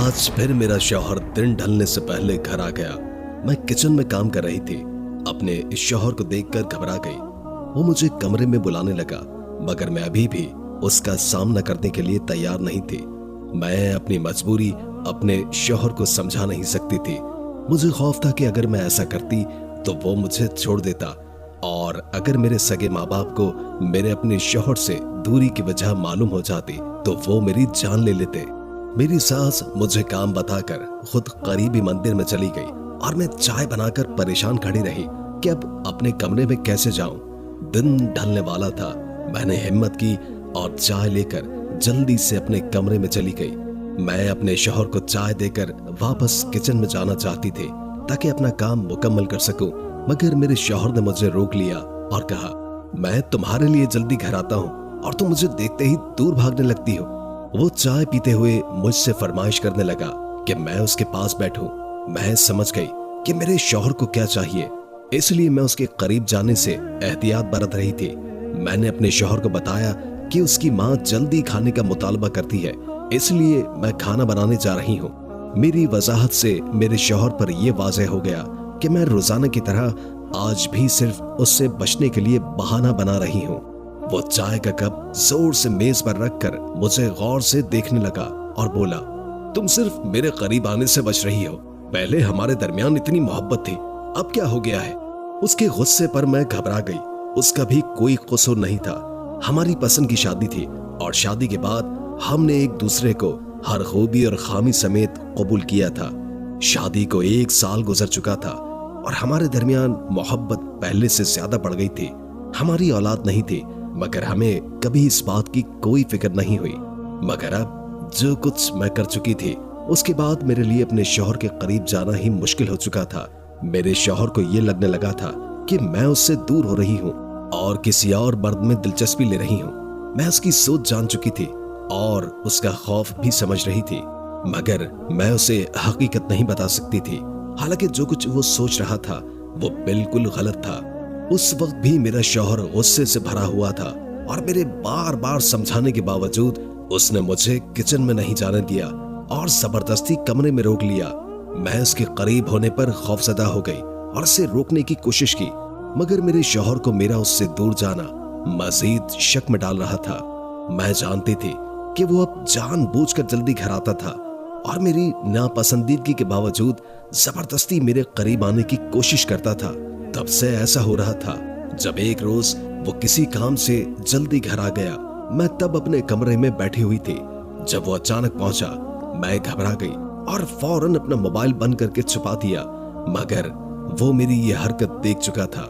आज फिर मेरा शौहर दिन ढलने से पहले घर आ गया। मैं किचन में काम कर रही थी। अपने इस शौहर को देखकर घबरा गई। वो मुझे कमरे में बुलाने लगा, मगर मैं अभी भी उसका सामना करने के लिए तैयार नहीं थी। मैं अपनी मजबूरी अपने शौहर को समझा नहीं सकती थी। मुझे खौफ था कि अगर मैं ऐसा करती तो वो मुझे छोड़ देता, और अगर मेरे सगे माँ बाप को मेरे अपने शौहर से दूरी की वजह मालूम हो जाती तो वो मेरी जान ले लेते। मेरी सास मुझे काम बताकर खुद करीबी मंदिर में चली गई और मैं चाय बनाकर परेशान खड़ी रही कि अब अपने कमरे में कैसे जाऊं। दिन ढलने वाला था। मैंने हिम्मत की और चाय लेकर जल्दी से अपने कमरे में चली गई। मैं अपने शौहर को चाय देकर वापस किचन में जाना चाहती थी ताकि अपना काम मुकम्मल कर सकूं, मगर मेरे शौहर ने मुझे रोक लिया और कहा, मैं तुम्हारे लिए जल्दी घर आता हूं और तुम मुझे देखते ही दूर भागने लगती हो। वो चाय पीते हुए मुझसे फरमाइश करने लगा कि मैं उसके पास बैठूं। मैं समझ गई कि मेरे शौहर को क्या चाहिए, इसलिए मैं उसके करीब जाने से एहतियात बरत रही थी। मैंने अपने शौहर को बताया कि उसकी माँ जल्दी खाने का मुतालबा करती है, इसलिए मैं खाना बनाने जा रही हूँ। मेरी वजाहत से मेरे शौहर पर यह वाज़ेह हो गया कि मैं रोजाना की तरह आज भी सिर्फ उससे बचने के लिए बहाना बना रही हूँ। वो चाय का कप जोर से मेज पर रखकर मुझे गौर से देखने लगा और बोला, तुम सिर्फ मेरे करीब आने से बच रही हो। पहले हमारे दरमियान इतनी मोहब्बत थी, अब क्या हो गया है? उसके गुस्से पर मैं घबरा गई। उसका भी कोई कसूर नहीं था। हमारी पसंद की शादी थी और शादी के बाद हमने एक दूसरे को हर खूबी और खामी समेत कबूल किया था। शादी को 1 साल गुजर चुका था और हमारे दरमियान मोहब्बत पहले से ज्यादा बढ़ गई थी। हमारी औलाद नहीं थी, मगर हमें कभी इस बात की कोई फिक्र नहीं हुई। मगर अब जो कुछ मैं कर चुकी थी, उसके बाद मेरे लिए अपने शौहर के करीब जाना ही मुश्किल हो चुका था। मेरे शौहर को यह लगने लगा था कि मैं उससे दूर हो रही हूँ और किसी और मर्द में दिलचस्पी ले रही हूँ। मैं उसकी सोच जान चुकी थी और उसका खौफ भी समझ रही थी, मगर मैं उसे हकीकत नहीं बता सकती थी। हालांकि जो कुछ वो सोच रहा था वो बिल्कुल गलत था। उस वक्त भी मेरा शौहर गुस्से से भरा हुआ था और मेरे बार बार समझाने के बावजूद उसने मुझे किचन में नहीं जाने दिया और जबरदस्ती कमरे में रोक लिया। मैं उसके करीब होने पर खौफजदा हो गई और उसे रोकने की कोशिश की, मगर मेरे शौहर को मेरा उससे दूर जाना मजीद शक में डाल रहा था। मैं जानती थी कि वो अब जानबूझकर जल्दी घर आता था और मेरी नापसंदीदगी के बावजूद जबरदस्ती मेरे करीब आने की कोशिश करता था। तब से ऐसा हो रहा था जब एक रोज वो किसी काम से जल्दी घर आ गया। मैं तब अपने कमरे में बैठी हुई थी। जब वो अचानक पहुंचा, मैं घबरा गई और फौरन अपना मोबाइल बंद करके छुपा दिया, मगर वो मेरी ये हरकत देख चुका था।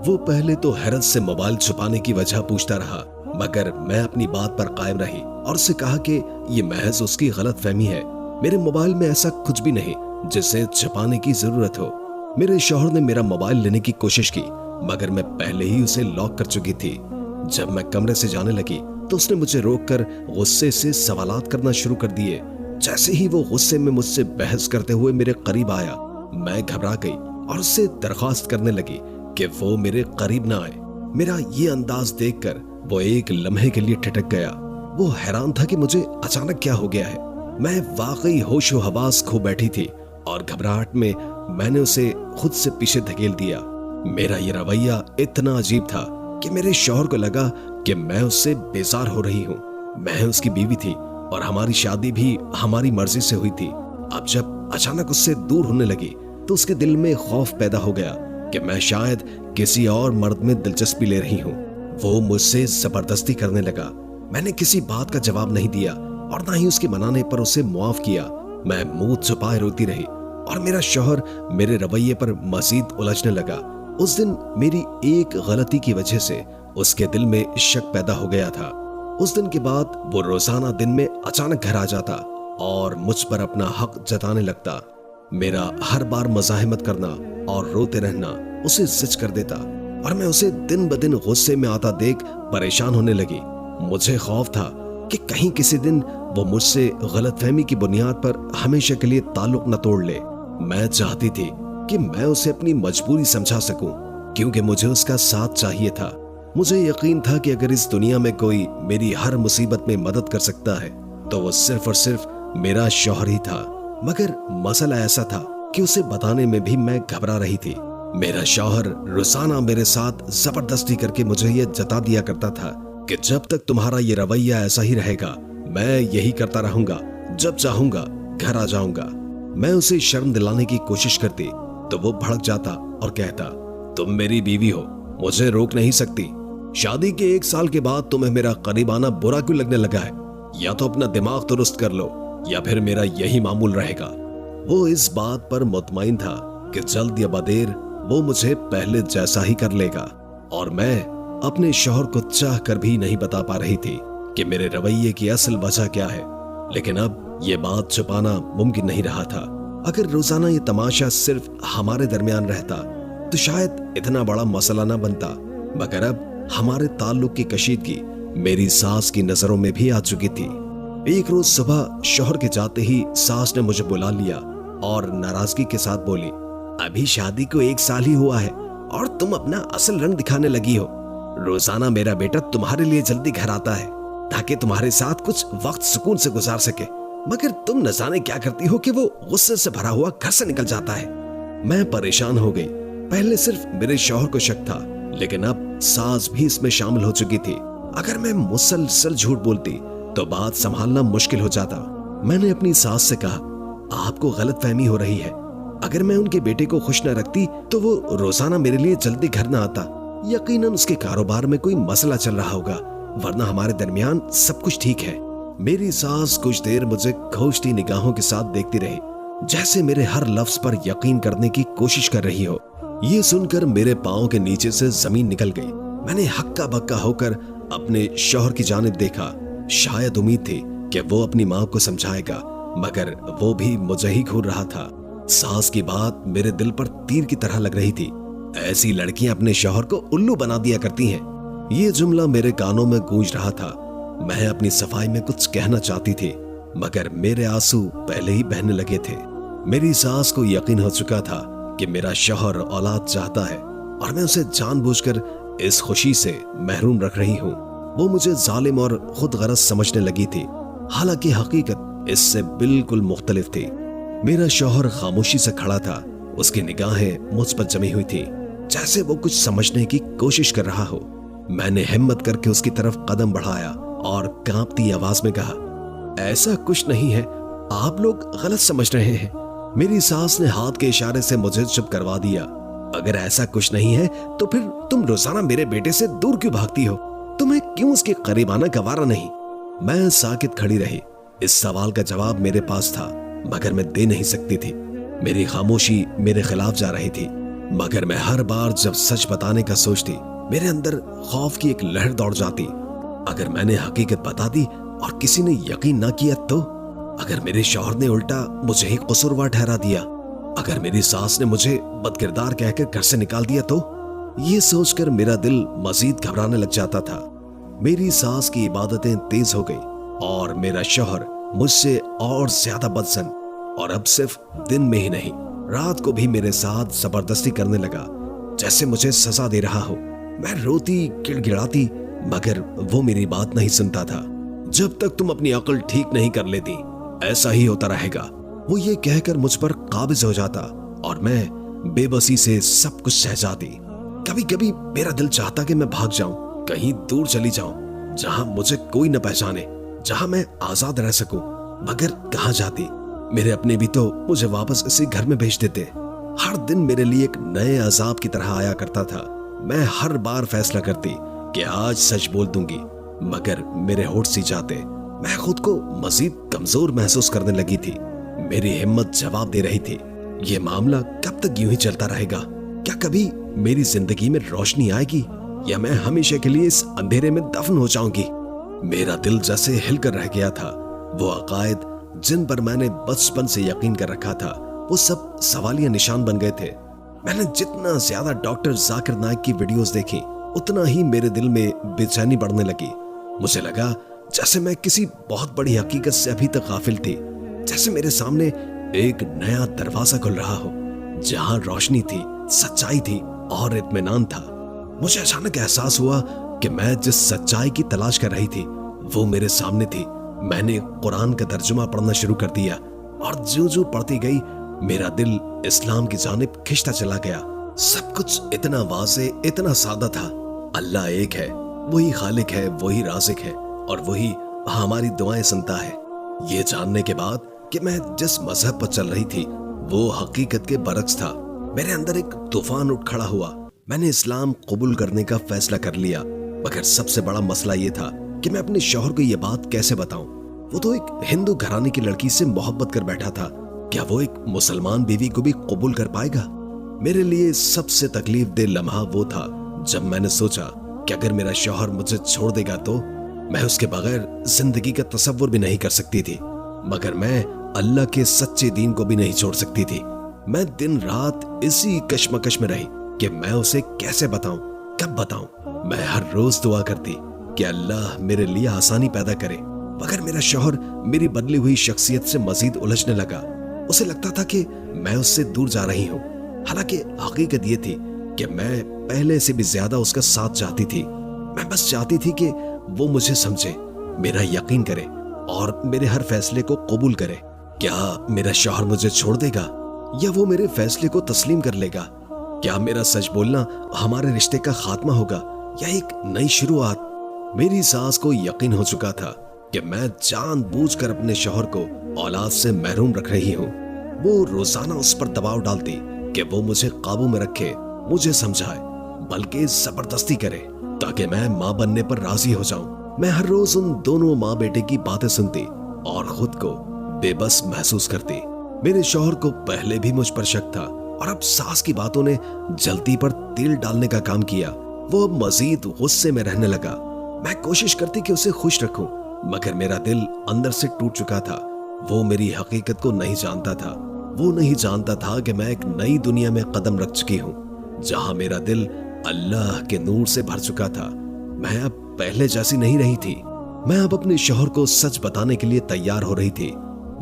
वो पहले तो हैरत से मोबाइल छुपाने की वजह पूछता रहा, मगर मैं अपनी बात पर कायम रही और उससे कहा कि ये महज उसकी गलत फहमी है। मेरे मोबाइल में ऐसा कुछ भी नहीं जिसे छुपाने की जरूरत हो। मेरे शौहर ने मेरा मोबाइल लेने की कोशिश की, मगर मैं पहले ही उसे लॉक कर चुकी थी। जब मैं कमरे से जाने लगी तो उसने मुझे रोककर गुस्से से सवालात करना शुरू कर दिए। जैसे ही वो गुस्से में मुझसे बहस करते हुए मेरे करीब आया, मैं घबरा गई और उससे दरख्वास्त करने लगी कि वो मेरे करीब ना आए। मेरा ये अंदाज देखकर वो एक लम्हे के लिए ठिठक गया। वो हैरान था कि मुझे अचानक क्या हो गया है। मैं वाकई होशो हवास खो बैठी थी और घबराहट में मैंने उसे खुद से पीछे धकेल दिया। मेरा ये रवैया इतना अजीब था कि मेरे शौहर को लगा कि मैं उससे बेजार हो रही हूँ। मैं उसकी बीवी थी और हमारी शादी भी हमारी मर्जी से हुई थी। अब जब अचानक उससे दूर होने लगी तो उसके दिल में खौफ पैदा हो गया कि मैं शायद किसी और मर्द में दिलचस्पी ले रही हूँ। वो मुझसे जबरदस्ती करने लगा। मैंने किसी बात का जवाब नहीं दिया और ना ही उसके मनाने पर उसे मुआफ किया। मैं मुंह छुपाए रोती रही और मेरा शौहर मेरे रवैये पर मजीद उलझने लगा। उस दिन मेरी एक गलती की वजह से उसके दिल में शक पैदा हो गया था। उस दिन के बाद वो रोजाना दिन में अचानक घर आ जाता और मुझ पर अपना हक जताने लगता। मेरा हर बार मज़ाहमत करना और रोते रहना उसे जिद कर देता और मैं उसे दिन ब दिन गुस्से में आता देख परेशान होने लगी। मुझे खौफ था कि कहीं किसी दिन वो मुझसे गलतफहमी की बुनियाद पर हमेशा के लिए ताल्लुक न तोड़ ले। मैं चाहती थी कि मैं उसे अपनी मजबूरी समझा सकूं, क्योंकि मुझे उसका साथ चाहिए था। मुझे यकीन था कि अगर इस दुनिया में कोई मेरी हर मुसीबत में मदद कर सकता है तो वो सिर्फ और सिर्फ मेरा शौहर ही था। मगर मसला ऐसा था कि उसे बताने में भी मैं घबरा रही थी। मेरा शौहर रोजाना मेरे साथ जबरदस्ती करके मुझे ये जता दिया करता था कि जब तक तुम्हारा ये रवैया ऐसा ही रहेगा मैं यही करता रहूंगा, जब चाहूंगा घर आ जाऊंगा। मैं उसे शर्म दिलाने की कोशिश करती तो वो भड़क जाता और कहता, तुम मेरी बीवी हो, मुझे रोक नहीं सकती। शादी के 1 साल के बाद तुम्हें मेरा करीब आना बुरा क्यों लगने लगा है? या तो अपना दिमाग दुरुस्त कर लो या फिर मेरा यही मामूल रहेगा। वो इस बात पर मुतमईन था कि जल्द या बदेर वो मुझे पहले जैसा ही कर लेगा, और मैं अपने शौहर को चाह कर भी नहीं बता पा रही थी कि मेरे रवैये की असल वजह क्या है। लेकिन अब ये बात छुपाना मुमकिन नहीं रहा था। अगर रोजाना ये तमाशा सिर्फ हमारे दरमियान रहता तो शायद इतना बड़ा मसला ना बनता, मगर अब हमारे ताल्लुक की कशीदगी मेरी सास की नजरों में भी आ चुकी थी। एक रोज सुबह शौहर के जाते ही सास ने मुझे बुला लिया और नाराजगी के साथ बोली, अभी शादी को 1 साल ही हुआ है और तुम अपना असल रंग दिखाने लगी हो। रोजाना मेरा बेटा तुम्हारे लिए जल्दी घर आता है ताकि तुम्हारे साथ कुछ वक्त सुकून से गुजार सके, मगर तुम न जाने क्या करती हो कि वो गुस्से से भरा हुआ घर से निकल जाता है। मैं परेशान हो गई। पहले सिर्फ मेरे शौहर को शक था, लेकिन अब सास भी इसमें शामिल हो चुकी थी। अगर मैं मुसलसल झूठ बोलती तो बात संभालना मुश्किल हो जाता। मैंने अपनी सास से कहा, आपको गलतफहमी हो रही है। अगर मैं उनके बेटे को खुश न रखती तो वो रोजाना मेरे लिए जल्दी घर न आता। यकीनन उसके कारोबार में कोई मसला चल रहा होगा, वरना हमारे दरमियान सब कुछ ठीक है। मेरी सास कुछ देर मुझे खोजती निगाहों के साथ देखती रही, जैसे मेरे हर लफ्ज पर यकीन करने की कोशिश कर रही हो। ये सुनकर मेरे पांव के नीचे से जमीन निकल गई। मैंने हक्का बक्का होकर अपने शौहर की जानिब देखा। शायद उम्मीद थी कि वो अपनी माँ को समझाएगा, मगर वो भी मुझे ही घूर रहा था। सास की बात मेरे दिल पर तीर की तरह लग रही थी। ऐसी लड़कियां अपने शौहर को उल्लू बना दिया करती हैं। ये जुमला मेरे कानों में गूंज रहा था। मैं अपनी सफाई में कुछ कहना चाहती थी, मगर मेरे आंसू पहले ही बहने लगे थे। मेरी सास को यकीन हो चुका था कि मेरा शौहर औलाद चाहता है और मैं उसे जानबूझकर इस खुशी से महरूम रख रही हूँ। वो मुझे जालिम और खुद गरज समझने लगी थी, हालांकि हकीकत इससे बिल्कुल मुख्तलिफ थी। मेरा शौहर खामोशी से खड़ा था। उसकी निगाहें मुझ पर जमी हुई थी, जैसे वो कुछ समझने की कोशिश कर रहा हो। मैंने हिम्मत करके उसकी तरफ कदम बढ़ाया और कांपती आवाज में कहा, ऐसा कुछ नहीं है, आप लोग गलत समझ रहे हैं। मेरी सास ने हाथ के इशारे से मुझे चुप करवा दिया। अगर ऐसा कुछ नहीं है तो फिर तुम रोजाना मेरे बेटे से दूर क्यों भागती हो? तुम्हें क्यों उसके करीब आना गवारा नहीं? मैं साकित खड़ी रही। इस सवाल का जवाब मेरे पास था, मगर मैं दे नहीं सकती थी। मेरी खामोशी मेरे खिलाफ जा रही थी, मगर मैं हर बार जब सच बताने का सोचती, मेरे अंदर खौफ की एक लहर दौड़ जाती। अगर मैंने हकीकत बता दी और किसी ने यकीन ना किया तो? अगर मेरे शौहर ने उल्टा मुझे ही कसूरवार ठहरा दिया? अगर मेरी सास ने मुझे बदकिरदार कहकर घर से निकाल दिया तो? ये सोचकर मेरा दिल मजीद घबराने लग जाता था। मेरी सास की इबादतें तेज हो गई और मेरा शौहर मुझसे और ज्यादा बदसन, और अब सिर्फ दिन में ही नहीं, रात को भी मेरे साथ जबरदस्ती करने लगा, जैसे मुझे सजा दे रहा हो। मैं रोती गिड़गिड़ाती, मगर वो मेरी बात नहीं सुनता था। जब तक तुम अपनी अक्ल ठीक नहीं कर लेती ऐसा ही होता रहेगा, वो ये कहकर मुझ पर काबिज हो जाता और मैं बेबसी से सब कुछ सह जाती। कभी कभी मेरा दिल चाहता कि मैं भाग जाऊं, कहीं दूर चली जाऊं, जहां मुझे कोई न पहचाने, जहां मैं आजाद रह सकूं। मगर कहां जाती? मेरे अपने भी तो मुझे वापस इसी घर में भेज देते। हर दिन मेरे लिए एक नए अजाब की तरह आया करता था। मैं हर बार फैसला करती कि आज सच बोल दूंगी, मगर मेरे होठ सी जाते। मैं खुद को मजीद कमजोर महसूस करने लगी थी। मेरी हिम्मत जवाब दे रही थी, ये मामला कब तक यूं ही चलता रहेगा? क्या कभी मेरी जिंदगी में रोशनी आएगी या मैं हमेशा के लिए इस अंधेरे में दफन हो जाऊंगी? मेरा दिल जैसे हिलकर रह गया था। वो अकायद जिन पर मैंने बचपन से यकीन कर रखा था, वो सब सवालिया निशान बन गए थे। मैंने जितना ज्यादा डॉक्टर जाकिर नाइक की वीडियोस देखी, उतना ही मेरे दिल में बेचैनी बढ़ने लगी। मुझे लगा जैसे मैं किसी बहुत बड़ी हकीकत से अभी तक गाफिल थी, जैसे मेरे सामने एक नया दरवाजा खुल रहा हो, जहां रोशनी थी, सच्चाई थी और इत्मीनान था। मुझे अचानक एहसास हुआ कि मैं जिस सच्चाई की तलाश कर रही थी वो मेरे सामने थी। मैंने कुरान का तर्जुमा पढ़ना शुरू कर दिया और ज्यों ज्यों पढ़ती गई मेरा दिल इस्लाम की जानिब खिंचता चला गया। सब कुछ इतना वाज़े, इतना सादा था। अल्लाह एक है, वही खालिक है, वही राज़िक है और वही हमारी दुआएं सुनता है। ये जानने के बाद कि मैं जिस मजहब पर चल रही थी वो हकीकत के बरक्स था, मेरे अंदर एक तूफान उठ खड़ा हुआ। मैंने इस्लाम कबूल करने का फैसला कर लिया, मगर सबसे बड़ा मसला ये था कि मैं अपने शौहर को ये बात कैसे बताऊं। वो तो एक हिंदू घराने की लड़की से मोहब्बत कर बैठा था, क्या वो एक मुसलमान बीवी को भी कबूल कर पाएगा? मेरे लिए सबसे तकलीफ दे लम्हा वो था जब मैंने सोचा कि अगर मेरा शौहर मुझे छोड़ देगा तो मैं उसके बगैर जिंदगी का तसव्वुर भी नहीं कर सकती थी, मगर मैं अल्लाह के सच्चे दीन को भी नहीं छोड़ सकती थी। मैं दिन रात इसी कश्मकश में रही कि मैं उसे कैसे बताऊं, कब बताऊं। मैं हर रोज दुआ करती कि अल्लाह मेरे लिए आसानी पैदा करे, मगर मेरा शौहर मेरी बदली हुई शख्सियत से मजीद उलझने लगा। उसे लगता था कि मैं उससे दूर जा रही हूँ, हालांकि हकीकत ये थी कि मैं पहले से भी ज्यादा उसका साथ चाहती थी। मैं बस चाहती थी कि वो मुझे समझे, मेरा यकीन करे और मेरे हर फैसले को कबूल करे। क्या मेरा शौहर मुझे छोड़ देगा या वो मेरे फैसले को तस्लीम कर लेगा? क्या मेरा सच बोलना हमारे रिश्ते का खात्मा होगा या एक नई शुरुआत? मेरी सास को यकीन हो चुका था कि मैं जानबूझकर अपने शौहर को औलाद से महरूम रख रही हूँ। वो रोजाना उस पर दबाव डालती कि वो मुझे काबू में रखे, मुझे समझाए, बल्कि जबरदस्ती करे ताकि मैं माँ बनने पर राजी हो जाऊं। मैं हर रोज उन दोनों माँ बेटे की बातें सुनती और खुद को बेबस महसूस करती। मेरे शौहर को पहले भी मुझ पर शक था और अब सास की बातों ने जल्दी पर तेल डालने का काम किया। वो अब मजीद गुस्से में रहने लगा। मैं कोशिश करती कि उसे खुश रखूं, मगर मेरा दिल अंदर से टूट चुका था। वो मेरी हकीकत को नहीं जानता था। वो नहीं जानता था कि मैं एक नई दुनिया में कदम रख चुकी हूँ, जहां मेरा दिल अल्लाह के नूर से भर चुका था। मैं अब पहले जैसी नहीं रही थी। मैं अब अपने शौहर को सच बताने के लिए तैयार हो रही थी,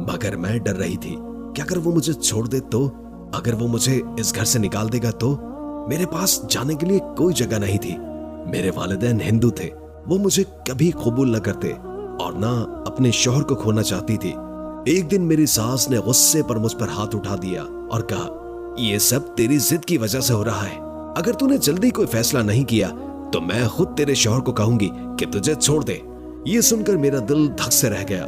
मगर मैं डर रही थी कि अगर वो मुझे छोड़ दे तो, अगर वो मुझे इस घर से निकाल देगा तो। मेरे पास जाने के लिए कोई जगह नहीं थी। मेरे वालिदैन हिंदू थे, वो मुझे कभी कबूल न करते और ना अपने शौहर को खोना चाहती थी। एक दिन मेरी सास ने गुस्से पर मुझ पर हाथ उठा दिया और कहा, ये सब तेरी जिद की वजह से हो रहा है। अगर तूने जल्दी कोई फैसला नहीं किया तो मैं खुद तेरे शौहर को कहूंगी कि तुझे छोड़ दे। ये सुनकर मेरा दिल धक से रह गया।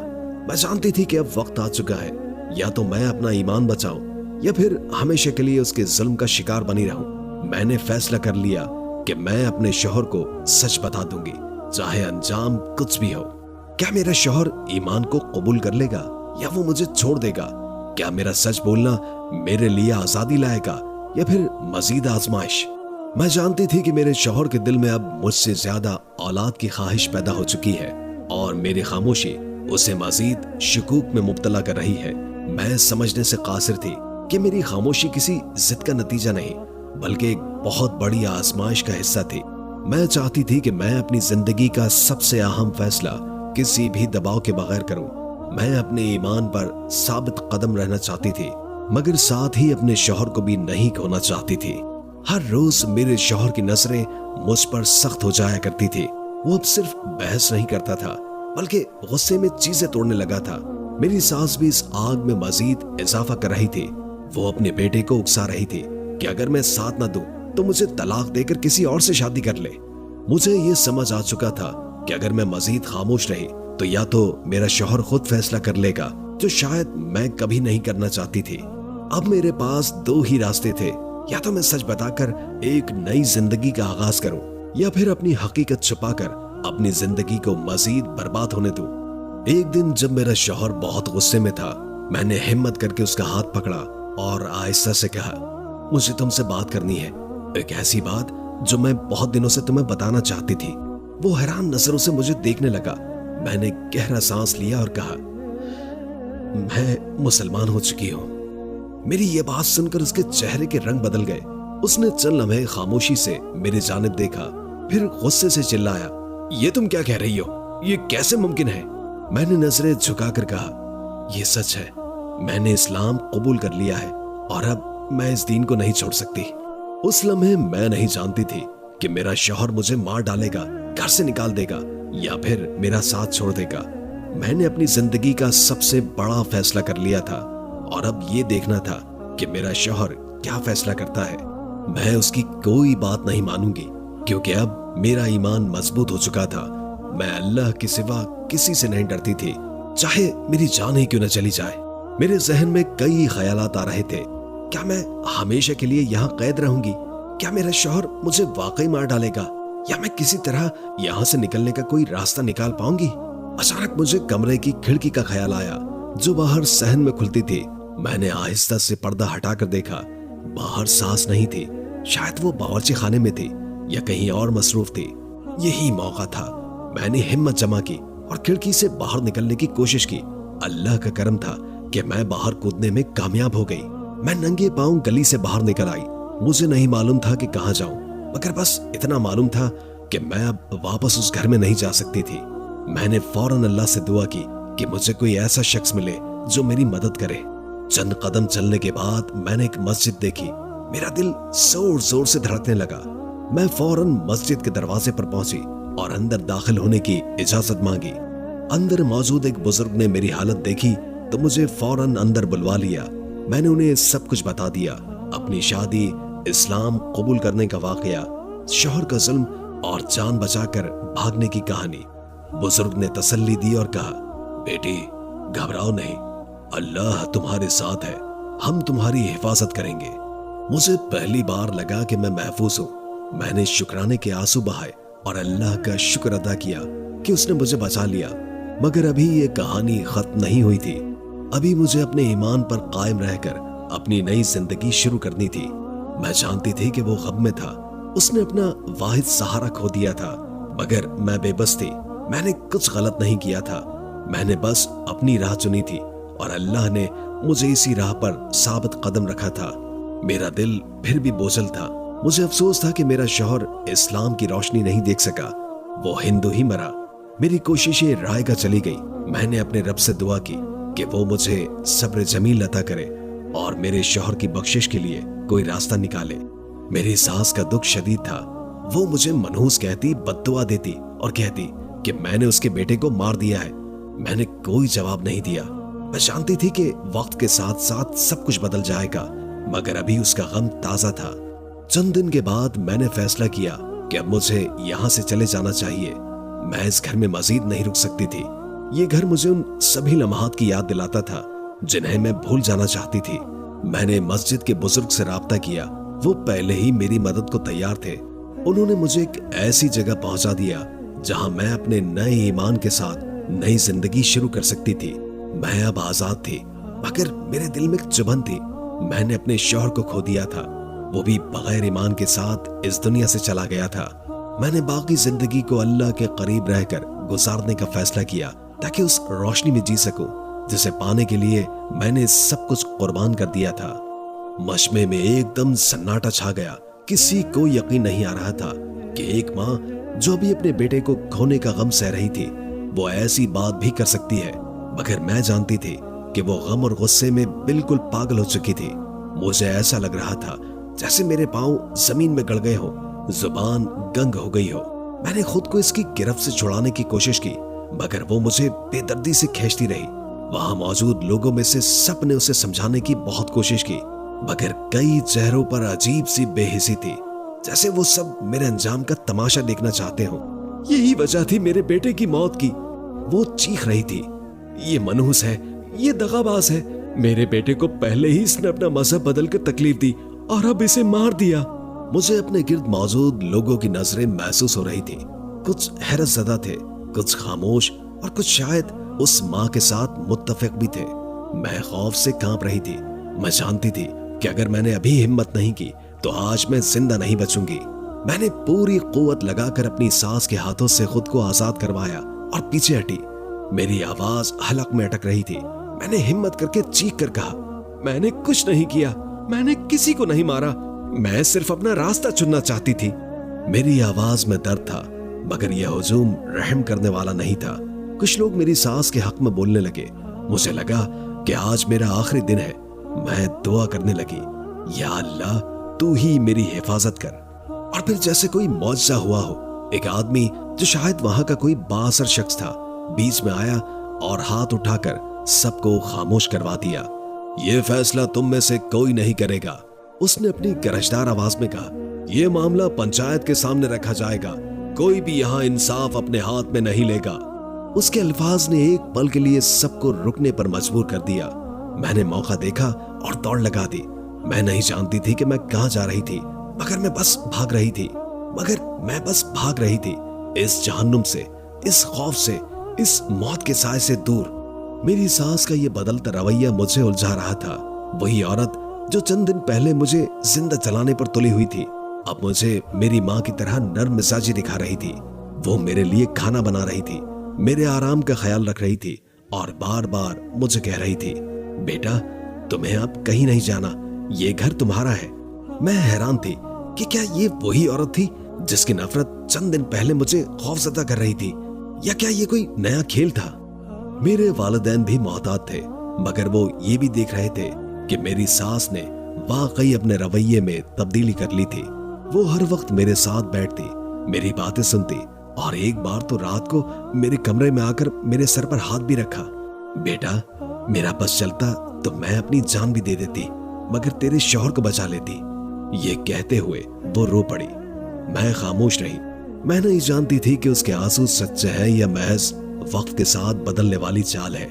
मैं जानती थी कि अब वक्त आ चुका है, या तो मैं अपना ईमान बचाऊं या फिर हमेशा के लिए उसके जुल्म का शिकार बनी रहूं। मैंने फैसला कर लिया कि मैं अपने शौहर को सच बता दूंगी, चाहे अंजाम कुछ भी हो। क्या मेरा शौहर ईमान को कबूल कर लेगा या वो मुझे छोड़ देगा? क्या मेरा सच बोलना मेरे लिए आजादी लाएगा या फिर मजीद आजमाइश? मैं जानती थी कि मेरे शौहर के दिल में अब मुझसे ज्यादा औलाद की ख्वाहिश पैदा हो चुकी है और मेरी खामोशी उसे मजीद शकूक में मुब्तला कर रही है। मैं समझने से कासिर थी कि मेरी खामोशी किसी जिद का नतीजा नहीं, बल्कि एक बहुत बड़ी आजमाइश का हिस्सा थी। मैं चाहती थी कि मैं अपनी जिंदगी का सबसे अहम फैसला किसी भी दबाव के बगैर करूं। मैं अपने ईमान पर साबित कदम रहना चाहती थी, मगर साथ ही अपने शौहर को भी नहीं खोना चाहती थी। हर रोज मेरे शौहर की नजरें मुझ पर सख्त हो जाया करती थी। वो अब सिर्फ बहस नहीं करता था, बल्कि गुस्से में चीजें तोड़ने लगा था। मेरी सास भी इस आग में मजीद इजाफा कर रही थी। वो अपने बेटे को उकसा रही थी कि अगर मैं साथ न दूं तो मुझे तलाक देकर किसी और से शादी कर ले। मुझे ये समझ आ चुका था कि अगर मैं मजीद खामोश रही तो या तो मेरा शौहर खुद फैसला कर लेगा, जो शायद मैं कभी नहीं करना चाहती थी। अब मेरे पास दो ही रास्ते थे, या तो मैं सच बताकर एक नई जिंदगी का आगाज करूं या फिर अपनी हकीकत छुपाकर अपनी जिंदगी को मजीद बर्बाद होने दूं। एक दिन जब मेरा शौहर बहुत गुस्से में था, मैंने हिम्मत करके उसका हाथ पकड़ा और आहिस्ता से कहा, मुझे तुमसे बात करनी है, एक ऐसी बात जो मैं बहुत दिनों से तुम्हें बताना चाहती थी। वो हैरान नजरों से मुझे देखने लगा। मैंने गहरा सांस लिया और कहा, मैं मुसलमान हो चुकी हूँ। मेरी ये बात सुनकर उसके चेहरे के रंग बदल गए। उसने चंद लम्हे खामोशी से मेरी जानिब देखा, फिर गुस्से से चिल्लाया, ये तुम क्या कह रही हो? ये कैसे मुमकिन है? मैंने नजरें झुकाकर कहा, ये सच है, मैंने इस्लाम कबूल कर लिया है और अब मैं इस दीन को नहीं छोड़ सकती। उस लम्हे मैं नहीं जानती थी कि मेरा शौहर मुझे मार डालेगा, घर से निकाल देगा या फिर मेरा साथ छोड़ देगा। मैंने अपनी जिंदगी का सबसे बड़ा फैसला कर लिया था और अब ये देखना था कि मेरा शौहर क्या फैसला करता है। मैं उसकी कोई बात नहीं मानूंगी, क्योंकि अब मेरा ईमान मजबूत हो चुका था। मैं अल्लाह के सिवा किसी से नहीं डरती थी, चाहे मेरी जान ही क्यों न चली जाए। मेरे जहन में कई ख्यालात आ रहे थे। क्या मैं हमेशा के लिए यहाँ कैद रहूंगी? क्या मेरा शौहर मुझे वाकई मार डालेगा, या मैं किसी तरह यहाँ से निकलने का कोई रास्ता निकाल पाऊंगी? अचानक मुझे कमरे की खिड़की का ख्याल आया, जो बाहर सहन में खुलती थी। मैंने आहिस्ता से पर्दा हटाकर देखा। बाहर सास नहीं थी। शायद वो बावर्ची खाने में थी या कहीं और मसरूफ थी। यही मौका था। मैंने हिम्मत जमा की और खिड़की से बाहर निकलने की कोशिश की। अल्लाह का करम था कि मैं बाहर कूदने में कामयाब हो गई। मैं नंगे पांव गली से बाहर निकल आई। मुझे नहीं मालूम था कि कहां जाऊं, मगर बस इतना मालूम था कि मैं अब वापस उस घर में नहीं जा सकती थी। मैंने फौरन अल्लाह से दुआ की कि मुझे कोई ऐसा शख्स मिले जो मेरी मदद करे। चंद कदम चलने के बाद मैंने एक मस्जिद देखी। मेरा दिल जोर जोर से धड़कने लगा। मैं फौरन मस्जिद के दरवाजे पर पहुंची और अंदर दाखिल होने की इजाजत मांगी। अंदर मौजूद एक बुजुर्ग ने मेरी हालत देखी तो मुझे फौरन अंदर बुलवा लिया। मैंने उन्हें सब कुछ बता दिया, अपनी शादी, इस्लाम कबूल करने का वाकया, शौहर का जुल्म और जान बचाकर भागने की कहानी। बुजुर्ग ने तसल्ली दी और कहा, बेटी घबराओ नहीं, अल्लाह तुम्हारे साथ है, हम तुम्हारी हिफाजत करेंगे। मुझे पहली बार लगा कि मैं महफूज हूँ। मैंने शुक्राने के आंसू बहाए और अल्लाह का शुक्र अदा किया कि उसने मुझे बचा लिया। मगर अभी ये कहानी खत्म नहीं हुई थी। अभी मुझे अपने ईमान पर कायम रहकर अपनी नई जिंदगी शुरू करनी थी। मैं जानती थी कि वो गम में था। उसने अपना वाहिद सहारा खो दिया था, मगर मैं बेबस थी। मैंने कुछ गलत नहीं किया था। मैंने बस अपनी राह चुनी थी और अल्लाह ने मुझे इसी राह पर साबित कदम रखा था। मेरा दिल फिर भी बोझल था। मुझे अफसोस था कि मेरा शौहर इस्लाम की रोशनी नहीं देख सका। वो हिंदू ही मरा। मेरी कोशिशें रायगा चली गई। मैंने अपने रब से दुआ की कि वो मुझे सब्र जमील अता करे और मेरे शौहर की बख्शिश के लिए कोई रास्ता निकाले। मेरी सास का दुख शदीद था। वो मुझे मनहूस कहती, बद्दुआ देती और कहती कि मैंने उसके बेटे को मार दिया है। मैंने कोई जवाब नहीं दिया। मैं जानती थी कि वक्त के साथ साथ सब कुछ बदल जाएगा, मगर अभी उसका गम ताजा था। चंद दिन के बाद मैंने फैसला किया कि अब मुझे यहाँ से चले जाना चाहिए। मैं इस घर में मजीद नहीं रुक सकती थी। ये घर मुझे उन सभी लम्हात की याद दिलाता था जिन्हें मैं भूल जाना चाहती थी। मैंने मस्जिद के बुजुर्ग से राब्ता किया। वो पहले ही मेरी मदद को तैयार थे। उन्होंने मुझे एक ऐसी जगह पहुंचा दिया जहां मैं अपने नए ईमान के साथ नई जिंदगी शुरू कर सकती थी। मैं अब आजाद थी, मगर मेरे दिल में एक चुभन थी। मैंने अपने शौहर को खो दिया था। वो भी बगैर ईमान के साथ इस दुनिया से चला गया था। मैंने बाकी जिंदगी को अल्लाह के करीब रहकर गुजारने का फैसला किया ताकि उस रोशनी में जी सकूं जिसे पाने के लिए मैंने सब कुछ कुर्बान कर दिया था। मशमे में एकदम सन्नाटा छा गया। किसी को यकीन नहीं आ रहा था कि एक माँ जो भी अपने बेटे को खोने का गम सह रही थी, वो ऐसी बात भी कर सकती है। मगर मैं जानती थी कि वो गम और गुस्से में बिल्कुल पागल हो चुकी थी। मुझे ऐसा लग रहा था जैसे मेरे पांव जमीन में गड़ गए हो, जुबान गंग हो गई हो। मैंने खुद को इसकी गिरफ्त से छुड़ाने की कोशिश की, मगर वो मुझे बेदर्दी से खींचती रही। वहां मौजूद लोगों में से सब ने उसे समझाने की बहुत कोशिश की, मगर कई चेहरों पर अजीब सी बेहिसी थी, जैसे वो सब मेरे अंजाम का तमाशा देखना चाहते हो। यही वजह थी मेरे बेटे की मौत की। वो चीख रही थी, ये मनहूस है, ये दगाबाज है। मेरे बेटे को पहले ही इसने अपना मजहब बदल कर तकलीफ दी और अब इसे मार दिया। मुझे अपने गिर्द मौजूद लोगों की नजरें महसूस हो रही थी। कुछ हैरत ज़दा थे, कुछ खामोश और कुछ शायद उस माँ के साथ मुत्तफिक भी थे। मैं खौफ से कांप रही थी। मैं जानती थी कि अगर मैंने अभी हिम्मत नहीं की तो आज मैं जिंदा नहीं बचूंगी। मैंने पूरी कुव्वत लगाकर अपनी सास के हाथों से खुद को आजाद करवाया और पीछे हटी। मेरी आवाज हलक में अटक रही थी। मैंने हिम्मत करके चीख कर कहा, मैंने कुछ नहीं किया, मैंने किसी को नहीं मारा, मैं सिर्फ अपना रास्ता चुनना चाहती थी। मेरी आवाज में दर्द था, मगर यह हुजूम रहम करने वाला नहीं था। कुछ लोग मेरी सास के हक में बोलने लगे। मुझे लगा कि आज मेरा आखिरी दिन है। मैं दुआ करने लगी, या अल्लाह तू ही मेरी हिफाजत कर। और फिर जैसे कोई मौजज़ा हुआ हो, एक आदमी जो शायद वहां का कोई बाअसर शख्स था, बीच में आया और हाथ उठाकर सबको खामोश करवा दिया। ये फैसला तुम में से कोई नहीं करेगा। उसने अपनी गरजदार आवाज में कहा, यह मामला पंचायत के सामने रखा जाएगा, कोई भी यहाँ इंसाफ अपने हाथ में नहीं लेगा। उसके अल्फाज ने एक पल के लिए सबको रुकने पर मजबूर कर दिया। मैंने मौका देखा और दौड़ लगा दी। मैं नहीं जानती थी कि मैं कहां जा रही थी, मगर मैं बस भाग रही थी इस जहन्नुम से, इस खौफ से, इस मौत के साए से दूर। मेरी सास का ये बदलता रवैया मुझे उलझा रहा था। वही औरत जो चंद दिन पहले मुझे जिंदा जलाने पर तुली हुई थी, अब मुझे मेरी माँ की तरह नर्म मिजाजी दिखा रही थी। वो मेरे लिए खाना बना रही थी, मेरे आराम का ख्याल रख रही थी और बार बार मुझे कह रही थी, बेटा तुम्हें अब कहीं नहीं जाना, ये घर तुम्हारा है। मैं हैरान थी कि क्या ये वही औरत थी जिसकी नफरत चंद दिन पहले मुझे खौफजदा कर रही थी, या क्या ये कोई नया खेल था? मेरे वालिदैन भी मोहतात थे, मगर वो ये भी देख रहे थे कि मेरी सास ने वाकई अपने रवैये में तब्दीली कर ली थी। वो हर वक्त मेरे साथ बैठती, मेरी बातें सुनती और एक बार तो रात को मेरे कमरे में आकर मेरे सर पर हाथ भी रखा। बेटा मेरा बस चलता तो मैं अपनी जान भी दे देती, मगर तेरे शौहर को बचा लेती। ये कहते हुए वो रो पड़ी। मैं खामोश रही। मैं नहीं जानती थी कि उसके आंसू सच्चे हैं या महज वक्त के साथ बदलने वाली चाल है।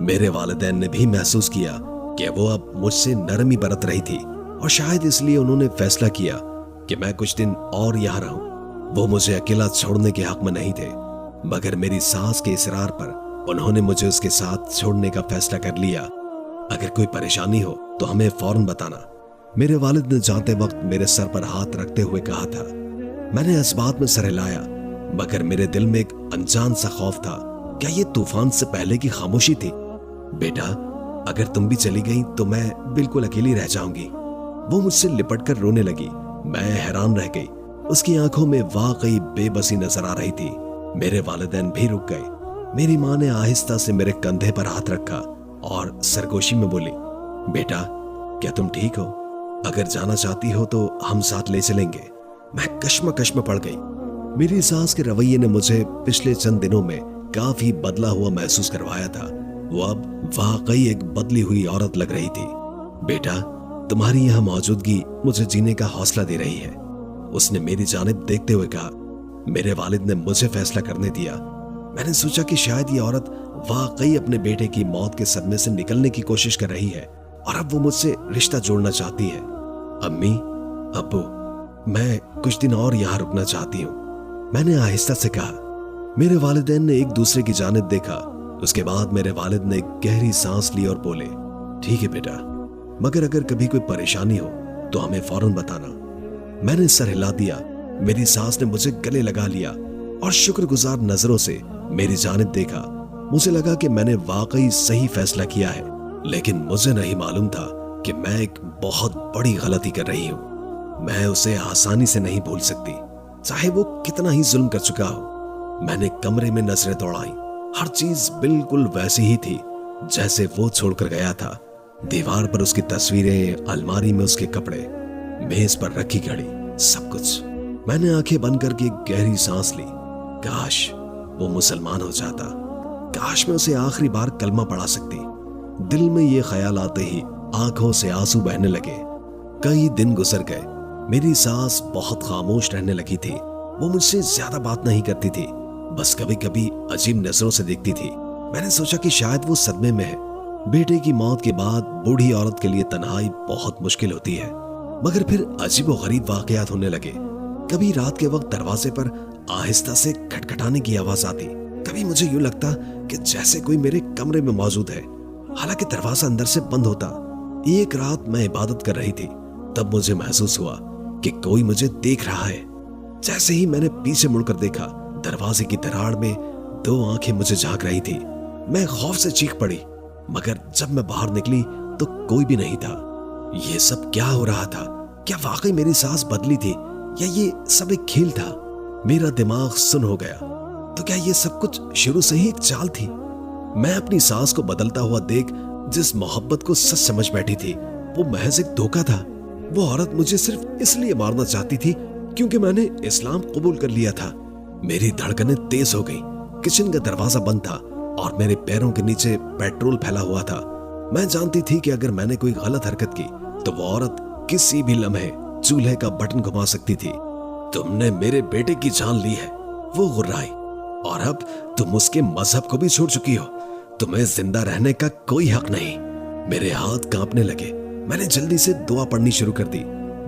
मेरे वालिदैन ने भी महसूस किया कि वो अब मुझसे नरमी बरत रही थी और शायद इसलिए उन्होंने फैसला किया कि मैं कुछ दिन और यहाँ रहूं। वो मुझे अकेला छोड़ने के हक में नहीं थे, मगर मेरी सास के इसरार पर उन्होंने मुझे उसके साथ छोड़ने का फैसला कर लिया। अगर कोई परेशानी हो तो हमें फौरन बताना, मेरे वालिद ने जाते वक्त मेरे सर पर हाथ रखते हुए कहा था। मैंने इस बात में सर हिलाया, मगर मेरे दिल में एक अनजान सा खौफ था। क्या ये तूफान से पहले की खामोशी थी? बेटा अगर तुम भी चली गई तो मैं बिल्कुल अकेली रह जाऊंगी। वो मुझसे लिपट कर रोने लगी। मैं हैरान रह गई। उसकी आंखों में वाकई बेबसी नजर आ रही थी। मेरे वालिदैन भी रुक गए। मेरी माँ ने आहिस्ता से मेरे कंधे पर हाथ रखा और सरगोशी में बोली, बेटा क्या तुम ठीक हो? अगर जाना चाहती हो तो हम साथ ले चलेंगे। मैं कश्मकश में पड़ गई। मेरी सास के रवैये ने मुझे पिछले चंद दिनों में काफी बदला हुआ महसूस करवाया था। वो अब वाकई एक बदली हुई औरत लग रही थी। बेटा तुम्हारी यहाँ मौजूदगी मुझे जीने का हौसला दे रही है, उसने मेरी जानिब देखते हुए कहा। मेरे वालिद ने मुझे फैसला करने दिया। मैंने सोचा कि शायद ये औरत वाकई अपने बेटे की मौत के सदमे से निकलने की कोशिश कर रही है और अब वो मुझसे रिश्ता जोड़ना चाहती है। अम्मी, अब्बू, मैं कुछ दिन और यहाँ रुकना चाहती हूँ, मैंने आहिस्ता से कहा। मेरे वालिदैन ने एक दूसरे की जानिब देखा। उसके बाद मेरे वालिद ने गहरी सांस ली और बोले, ठीक है बेटा, मगर अगर कभी कोई परेशानी हो तो हमें फौरन बताना। मैंने सर हिला दिया। मेरी सास ने मुझे गले लगा लिया और शुक्रगुजार नजरों से मेरी जानिब देखा। मुझे लगा कि मैंने वाकई सही फैसला किया है, लेकिन मुझे नहीं मालूम था कि मैं एक बहुत बड़ी गलती कर रही हूँ। मैं उसे आसानी से नहीं भूल सकती, चाहे वो कितना ही जुल्म कर चुका हो। मैंने कमरे में नजरें दौड़ाई। हर चीज बिल्कुल वैसी ही थी जैसे वो छोड़कर गया था। दीवार पर उसकी तस्वीरें, अलमारी में उसके कपड़े, मेज पर रखी घड़ी, सब कुछ। मैंने आंखें बंद करके एक गहरी सांस ली। काश वो मुसलमान हो जाता, काश मैं उसे आखिरी बार कलमा पढ़ा सकती। दिल में ये ख्याल आते ही आंखों से आंसू बहने लगे। कई दिन गुजर गए। मेरी सास बहुत खामोश रहने लगी थी। वो मुझसे ज्यादा बात नहीं करती थी, बस कभी कभी अजीब नजरों से देखती थी। मैंने सोचा कि शायद वो सदमे में है। बेटे की मौत के बाद बूढ़ी औरत के लिए तन्हाई बहुत मुश्किल होती है। मगर फिर अजीब व गरीब वाकयात होने लगे। कभी रात के वक्त दरवाजे पर आहिस्ता से खटखटाने की आवाज आती, कभी मुझे यूं लगता कि जैसे कोई मेरे कमरे में मौजूद है, हालांकि दरवाजा अंदर से बंद होता। एक रात मैं इबादत कर रही थी, तब मुझे महसूस हुआ कि कोई मुझे देख रहा है। जैसे ही मैंने पीछे मुड़कर देखा, दरवाजे की दरार में दो आंखें मुझे झांक रही थी। मैं खौफ से चीख पड़ी, मगर जब मैं बाहर निकली तो कोई भी नहीं था। ये सब क्या हो रहा था? क्या वाकई मेरी सास बदली थी या ये सब एक खेल था? मेरा दिमाग सुन्न हो गया। तो क्या ये सब कुछ शुरू से ही एक चाल थी? मैं अपनी सास को बदलता हुआ देख जिस मोहब्बत को सच समझ बैठी थी, वो महज एक धोखा था। वो औरत मुझे सिर्फ इसलिए मारना चाहती थी क्योंकि मैंने इस्लाम कबूल कर लिया था। मेरी धड़कनें तेज हो गई। किचन का दरवाजा बंद था और मेरे पैरों के नीचे पेट्रोल फैला हुआ था। मैं जानती थी कि अगर मैंने कोई गलत हरकत की तो वो औरत किसी भी लम्हे चूल्हे का बटन घुमा सकती थी। तुमने मेरे बेटे की जान ली है, वो गुर्राई, और अब तुम उसके मजहब को भी छोड़ चुकी हो। तुम्हें जिंदा रहने का कोई हक नहीं। मेरे हाथ कांपने लगे। मैंने जल्दी से दुआ पढ़नी शुरू कर दी।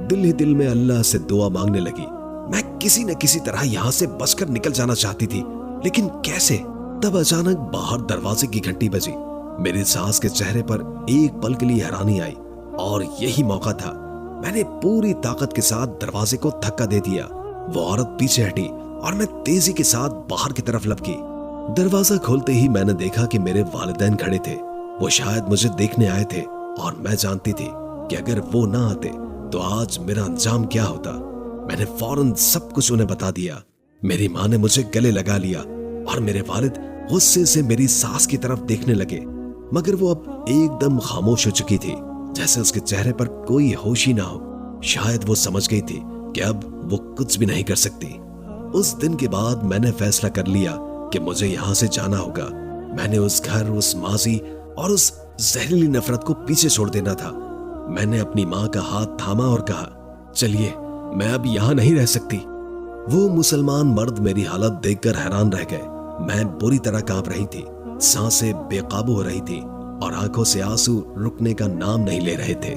दिल ही दिल में अल्लाह से दुआ मांगने लगी। मैं किसी न किसी तरह यहाँ से बचकर निकल जाना चाहती थी, लेकिन कैसे? तब अचानक बाहर दरवाजे की घंटी बजी। मेरी सास के चेहरे पर एक पल के लिए हैरानी आई, और यही मौका था। मैंने पूरी ताकत के साथ दरवाजे को धक्का दे दिया। वो औरत पीछे हटी और मैं तेजी के साथ बाहर की तरफ लपकी। दरवाजा खोलते ही मैंने देखा कि मेरे वालिदैन खड़े थे। वो शायद मुझे देखने आए थे, और मैं जानती थी कि अगर वो ना आते तो आज मेरा अंजाम क्या होता। मैंने फौरन सब कुछ उन्हें बता दिया। मेरी माँ ने मुझे गले लगा लिया और मेरे वालिद गुस्से से मेरी सास की तरफ देखने लगे, मगर वो अब एकदम खामोश हो चुकी थी, जैसे उसके चेहरे पर कोई होश ही ना हो। शायद वो समझ गई थी कि अब वो कुछ भी नहीं कर सकती। उस दिन के बाद मैंने फैसला कर लिया कि मुझे यहाँ से जाना होगा। मैंने उस घर, उस माजी और उस जहरीली नफरत को पीछे छोड़ देना था। मैंने अपनी माँ का हाथ थामा और कहा, चलिए, मैं अब यहाँ नहीं रह सकती। वो मुसलमान मर्द मेरी हालत देखकर हैरान रह गए। मैं बुरी तरह कांप रही थी, सांसें बेकाबू हो रही थी और आंखों से आंसू रुकने का नाम नहीं ले रहे थे।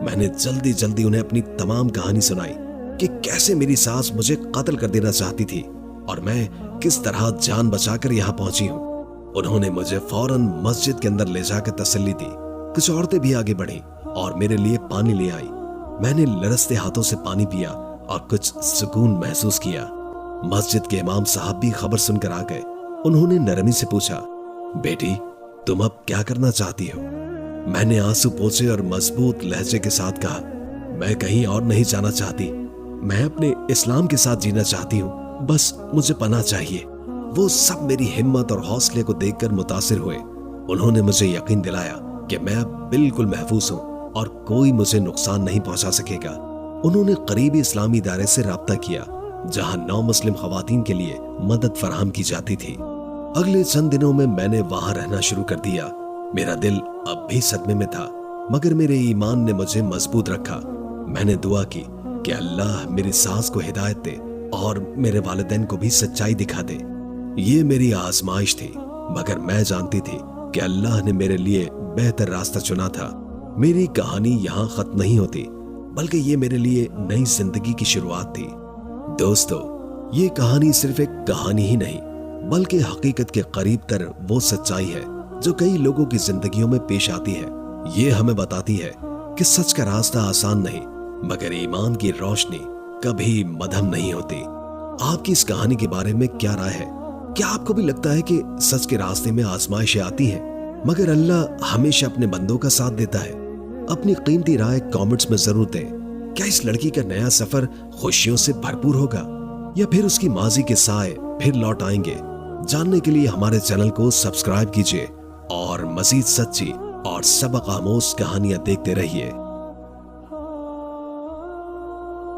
मैंने जल्दी जल्दी उन्हें अपनी तमाम कहानी सुनाई कि कैसे मेरी सास मुझे कत्ल कर देना चाहती थी और मैं किस तरह जान बचाकर यहाँ पहुंची हूँ। उन्होंने मुझे फौरन मस्जिद के अंदर ले जाकर तसल्ली दी। कुछ औरतें भी आगे बढ़ी और मेरे लिए पानी ले आई। मैंने लरसते हाथों से पानी पिया और कुछ सुकून महसूस किया। मस्जिद के इमाम साहब भी खबर सुनकर आ गए। उन्होंने नरमी से पूछा, बेटी, तुम अब क्या करना चाहती हो? मैंने आंसू पोंछे और मजबूत लहजे के साथ कहा, मैं कहीं और नहीं जाना चाहती। मैं अपने इस्लाम के साथ जीना चाहती हूँ, बस मुझे पनाह चाहिए। वो सब मेरी हिम्मत और हौसले को देखकर मुतासिर हुए। उन्होंने मुझे यकीन दिलाया कि मैं अब बिल्कुल महफूज हूँ और कोई मुझे नुकसान नहीं पहुंचा सकेगा। उन्होंने करीबी इस्लामी इदारे से राब्ता किया जहां नौ मुस्लिम खवातीन के लिए मदद फराहम की जाती थी। अगले चंद दिनों में मैंने वहां रहना शुरू कर दिया। मेरा दिल अब भी सदमे में था, मगर मेरे ईमान ने मुझे मजबूत रखा। मैंने दुआ की कि अल्लाह मेरी सास को हिदायत दे और मेरे वालिदैन को भी सच्चाई दिखा दे। ये मेरी आजमाइश थी, मगर मैं जानती थी कि अल्लाह ने मेरे लिए बेहतर रास्ता चुना था। मेरी कहानी यहाँ खत्म नहीं होती, बल्कि ये मेरे लिए नई जिंदगी की शुरुआत थी। दोस्तों, ये कहानी सिर्फ एक कहानी ही नहीं, बल्कि हकीकत के करीब तर वो सच्चाई है जो कई लोगों की जिंदगियों में पेश आती है। ये हमें बताती है कि सच का रास्ता आसान नहीं, मगर ईमान की रोशनी कभी मध्यम नहीं होती। आपकी इस कहानी के बारे में क्या राय है? क्या आपको भी लगता है कि सच के रास्ते में आजमाइशें आती हैं, मगर अल्लाह हमेशा अपने बंदों का साथ देता है? अपनी कीमती राय कमेंट्स में जरूर दें। क्या इस लड़की का नया सफर खुशियों से भरपूर होगा, या फिर उसकी माजी के साए फिर लौट आएंगे? जानने के लिए हमारे चैनल को सब्सक्राइब कीजिए और मजीद सच्ची और सबक आमोज कहानियां देखते रहिए।